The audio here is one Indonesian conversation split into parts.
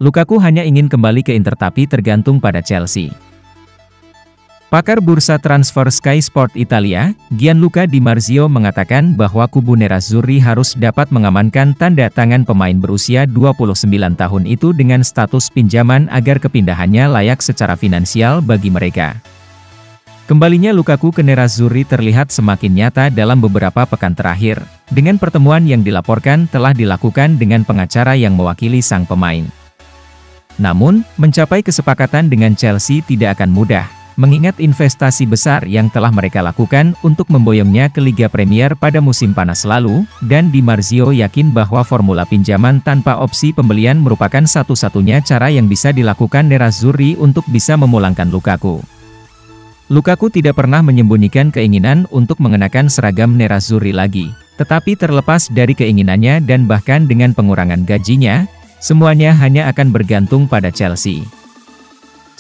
Lukaku hanya ingin kembali ke Inter tapi tergantung pada Chelsea. Pakar bursa transfer Sky Sport Italia, Gianluca Di Marzio mengatakan bahwa kubu Nerazzurri harus dapat mengamankan tanda tangan pemain berusia 29 tahun itu dengan status pinjaman agar kepindahannya layak secara finansial bagi mereka. Kembalinya Lukaku ke Nerazzurri terlihat semakin nyata dalam beberapa pekan terakhir, dengan pertemuan yang dilaporkan telah dilakukan dengan pengacara yang mewakili sang pemain. Namun, mencapai kesepakatan dengan Chelsea tidak akan mudah, mengingat investasi besar yang telah mereka lakukan untuk memboyongnya ke Liga Premier pada musim panas lalu, dan Di Marzio yakin bahwa formula pinjaman tanpa opsi pembelian merupakan satu-satunya cara yang bisa dilakukan Nerazzurri untuk bisa memulangkan Lukaku. Lukaku tidak pernah menyembunyikan keinginan untuk mengenakan seragam Nerazzurri lagi, tetapi terlepas dari keinginannya dan bahkan dengan pengurangan gajinya, semuanya hanya akan bergantung pada Chelsea.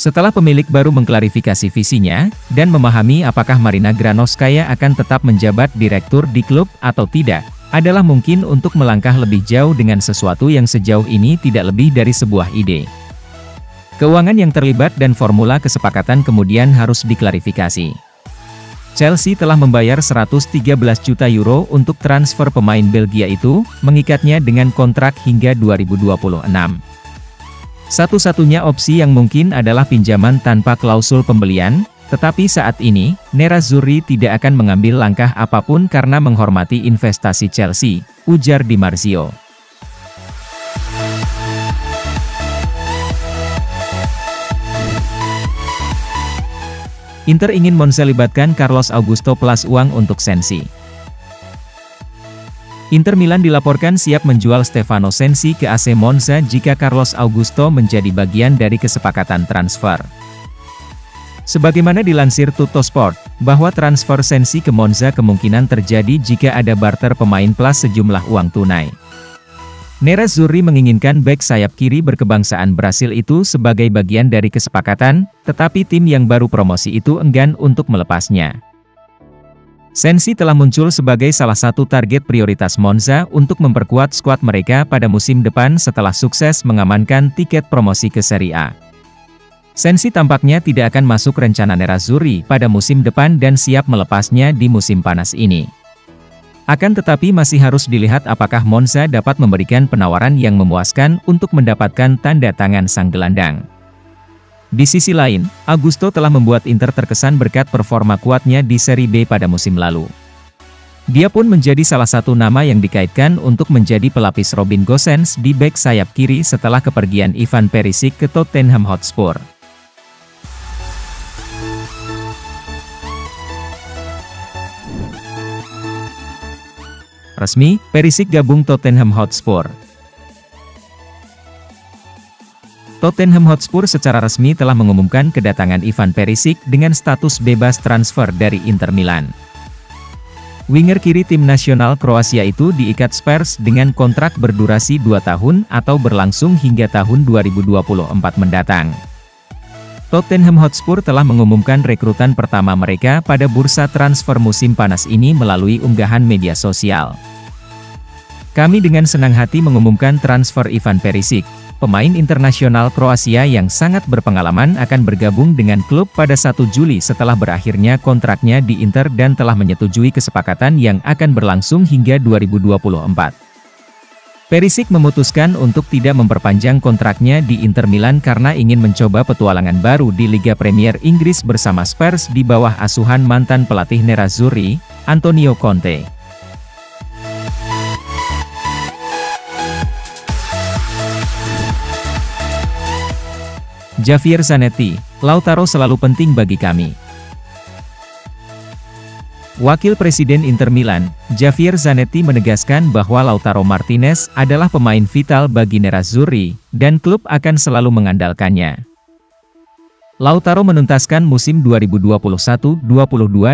Setelah pemilik baru mengklarifikasi visinya, dan memahami apakah Marina Granovskaya akan tetap menjabat direktur di klub atau tidak, adalah mungkin untuk melangkah lebih jauh dengan sesuatu yang sejauh ini tidak lebih dari sebuah ide. Keuangan yang terlibat dan formula kesepakatan kemudian harus diklarifikasi. Chelsea telah membayar 113 juta euro untuk transfer pemain Belgia itu, mengikatnya dengan kontrak hingga 2026. Satu-satunya opsi yang mungkin adalah pinjaman tanpa klausul pembelian, tetapi saat ini, Nerazzurri tidak akan mengambil langkah apapun karena menghormati investasi Chelsea, ujar Di Marzio. Inter ingin Monza libatkan Carlos Augusto plus uang untuk Sensi. Inter Milan dilaporkan siap menjual Stefano Sensi ke AC Monza jika Carlos Augusto menjadi bagian dari kesepakatan transfer. Sebagaimana dilansir Tuttosport, bahwa transfer Sensi ke Monza kemungkinan terjadi jika ada barter pemain plus sejumlah uang tunai. Nerazzurri menginginkan bek sayap kiri berkebangsaan Brasil itu sebagai bagian dari kesepakatan, tetapi tim yang baru promosi itu enggan untuk melepasnya. Sensi telah muncul sebagai salah satu target prioritas Monza untuk memperkuat skuad mereka pada musim depan setelah sukses mengamankan tiket promosi ke Serie A. Sensi tampaknya tidak akan masuk rencana Nerazzurri pada musim depan dan siap melepasnya di musim panas ini. Akan tetapi masih harus dilihat apakah Monza dapat memberikan penawaran yang memuaskan untuk mendapatkan tanda tangan sang gelandang. Di sisi lain, Augusto telah membuat Inter terkesan berkat performa kuatnya di Serie B pada musim lalu. Dia pun menjadi salah satu nama yang dikaitkan untuk menjadi pelapis Robin Gosens di bek sayap kiri setelah kepergian Ivan Perisic ke Tottenham Hotspur. Resmi, Perisic gabung Tottenham Hotspur. Tottenham Hotspur secara resmi telah mengumumkan kedatangan Ivan Perisic dengan status bebas transfer dari Inter Milan. Winger kiri tim nasional Kroasia itu diikat Spurs dengan kontrak berdurasi 2 tahun atau berlangsung hingga tahun 2024 mendatang. Tottenham Hotspur telah mengumumkan rekrutan pertama mereka pada bursa transfer musim panas ini melalui unggahan media sosial. Kami dengan senang hati mengumumkan transfer Ivan Perisic, pemain internasional Kroasia yang sangat berpengalaman akan bergabung dengan klub pada 1 Juli setelah berakhirnya kontraknya di Inter dan telah menyetujui kesepakatan yang akan berlangsung hingga 2024. Perisic memutuskan untuk tidak memperpanjang kontraknya di Inter Milan karena ingin mencoba petualangan baru di Liga Premier Inggris bersama Spurs di bawah asuhan mantan pelatih Nerazzurri, Antonio Conte. Javier Zanetti, Lautaro selalu penting bagi kami. Wakil Presiden Inter Milan, Javier Zanetti menegaskan bahwa Lautaro Martinez adalah pemain vital bagi Nerazzurri, dan klub akan selalu mengandalkannya. Lautaro menuntaskan musim 2021-22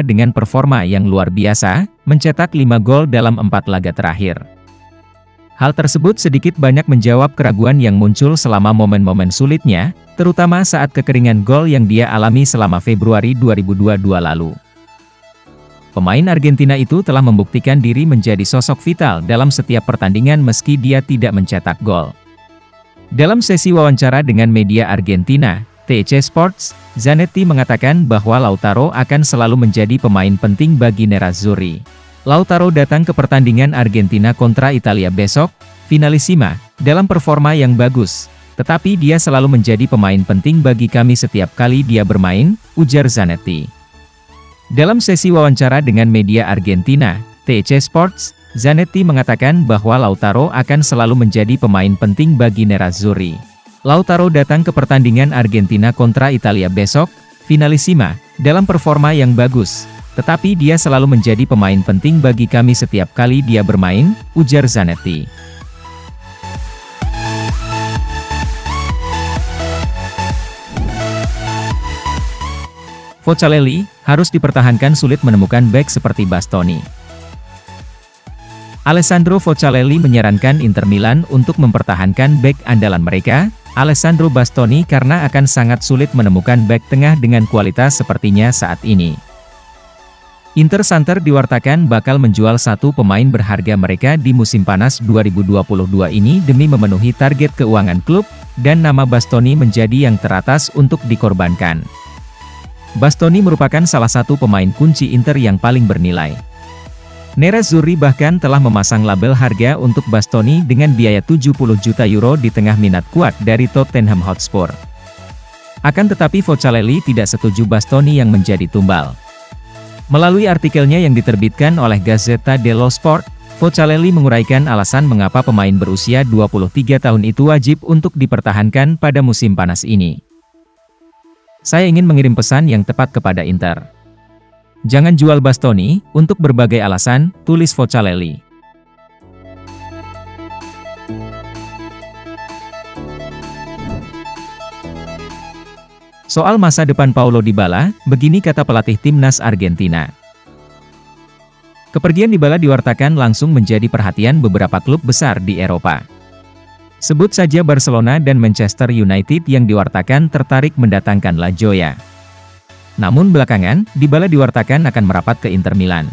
dengan performa yang luar biasa, mencetak 5 gol dalam 4 laga terakhir. Hal tersebut sedikit banyak menjawab keraguan yang muncul selama momen-momen sulitnya, terutama saat kekeringan gol yang dia alami selama Februari 2022 lalu. Pemain Argentina itu telah membuktikan diri menjadi sosok vital dalam setiap pertandingan meski dia tidak mencetak gol. Dalam sesi wawancara dengan media Argentina, TC Sports, Zanetti mengatakan bahwa Lautaro akan selalu menjadi pemain penting bagi Nerazzurri. Lautaro datang ke pertandingan Argentina kontra Italia besok, finalissima, dalam performa yang bagus. Tetapi dia selalu menjadi pemain penting bagi kami setiap kali dia bermain, ujar Zanetti. Dalam sesi wawancara dengan media Argentina, TC Sports, Zanetti mengatakan bahwa Lautaro akan selalu menjadi pemain penting bagi Nerazzurri. Lautaro datang ke pertandingan Argentina kontra Italia besok, finalissima, dalam performa yang bagus. Tetapi dia selalu menjadi pemain penting bagi kami setiap kali dia bermain, ujar Zanetti. Vocaleli, harus dipertahankan, sulit menemukan bek seperti Bastoni. Alessandro Vocaleli menyarankan Inter Milan untuk mempertahankan bek andalan mereka, Alessandro Bastoni, karena akan sangat sulit menemukan bek tengah dengan kualitas sepertinya saat ini. Inter Santer diwartakan bakal menjual satu pemain berharga mereka di musim panas 2022 ini demi memenuhi target keuangan klub, dan nama Bastoni menjadi yang teratas untuk dikorbankan. Bastoni merupakan salah satu pemain kunci Inter yang paling bernilai. Nerazzurri bahkan telah memasang label harga untuk Bastoni dengan biaya 70 juta euro di tengah minat kuat dari Tottenham Hotspur. Akan tetapi Vocaleli tidak setuju Bastoni yang menjadi tumbal. Melalui artikelnya yang diterbitkan oleh Gazzetta dello Sport, Vocaleli menguraikan alasan mengapa pemain berusia 23 tahun itu wajib untuk dipertahankan pada musim panas ini. Saya ingin mengirim pesan yang tepat kepada Inter. Jangan jual Bastoni, untuk berbagai alasan, tulis Vocaleli. Soal masa depan Paulo Dybala, begini kata pelatih timnas Argentina. Kepergian Dybala diwartakan langsung menjadi perhatian beberapa klub besar di Eropa. Sebut saja Barcelona dan Manchester United yang diwartakan tertarik mendatangkan La Joya. Namun belakangan, Dybala diwartakan akan merapat ke Inter Milan.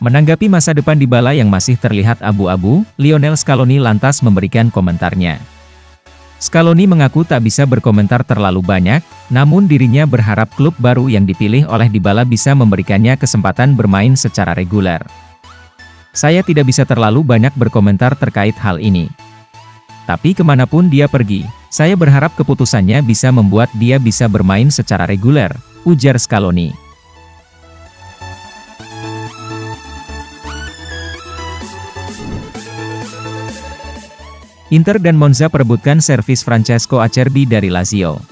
Menanggapi masa depan Dybala yang masih terlihat abu-abu, Lionel Scaloni lantas memberikan komentarnya. Scaloni mengaku tak bisa berkomentar terlalu banyak, namun dirinya berharap klub baru yang dipilih oleh Dybala bisa memberikannya kesempatan bermain secara reguler. Saya tidak bisa terlalu banyak berkomentar terkait hal ini. Tapi kemanapun dia pergi, saya berharap keputusannya bisa membuat dia bisa bermain secara reguler, ujar Scaloni. Inter dan Monza perebutkan servis Francesco Acerbi dari Lazio.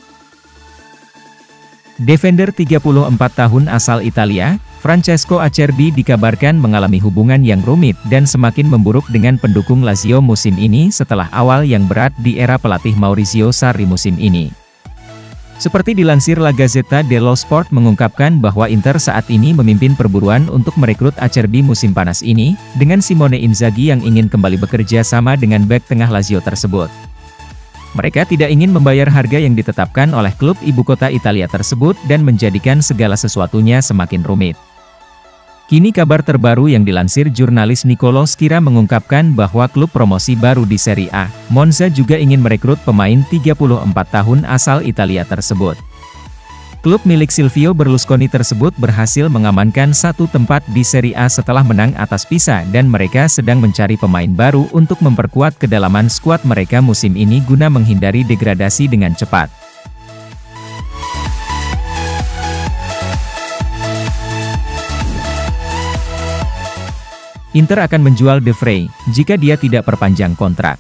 Defender 34 tahun asal Italia, Francesco Acerbi dikabarkan mengalami hubungan yang rumit dan semakin memburuk dengan pendukung Lazio musim ini setelah awal yang berat di era pelatih Maurizio Sarri musim ini. Seperti dilansir La Gazzetta dello Sport mengungkapkan bahwa Inter saat ini memimpin perburuan untuk merekrut Acerbi musim panas ini, dengan Simone Inzaghi yang ingin kembali bekerja sama dengan bek tengah Lazio tersebut. Mereka tidak ingin membayar harga yang ditetapkan oleh klub ibu kota Italia tersebut dan menjadikan segala sesuatunya semakin rumit. Kini kabar terbaru yang dilansir jurnalis Niccolò Schira mengungkapkan bahwa klub promosi baru di Serie A, Monza juga ingin merekrut pemain 34 tahun asal Italia tersebut. Klub milik Silvio Berlusconi tersebut berhasil mengamankan satu tempat di Serie A setelah menang atas Pisa dan mereka sedang mencari pemain baru untuk memperkuat kedalaman skuad mereka musim ini guna menghindari degradasi dengan cepat. Inter akan menjual De Vrij jika dia tidak perpanjang kontrak.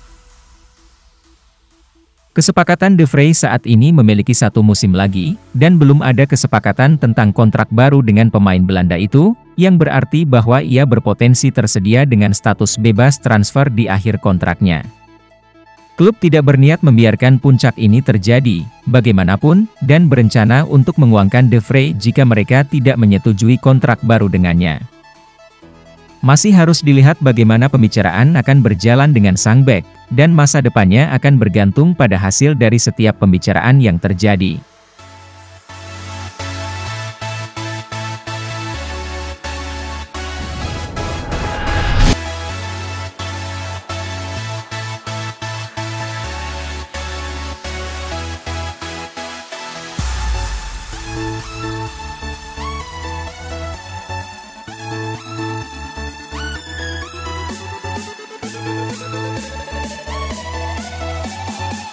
Kesepakatan De Vrij saat ini memiliki satu musim lagi, dan belum ada kesepakatan tentang kontrak baru dengan pemain Belanda itu, yang berarti bahwa ia berpotensi tersedia dengan status bebas transfer di akhir kontraknya. Klub tidak berniat membiarkan puncak ini terjadi, bagaimanapun, dan berencana untuk menguangkan De Vrij jika mereka tidak menyetujui kontrak baru dengannya. Masih harus dilihat bagaimana pembicaraan akan berjalan dengan sang bek, dan masa depannya akan bergantung pada hasil dari setiap pembicaraan yang terjadi.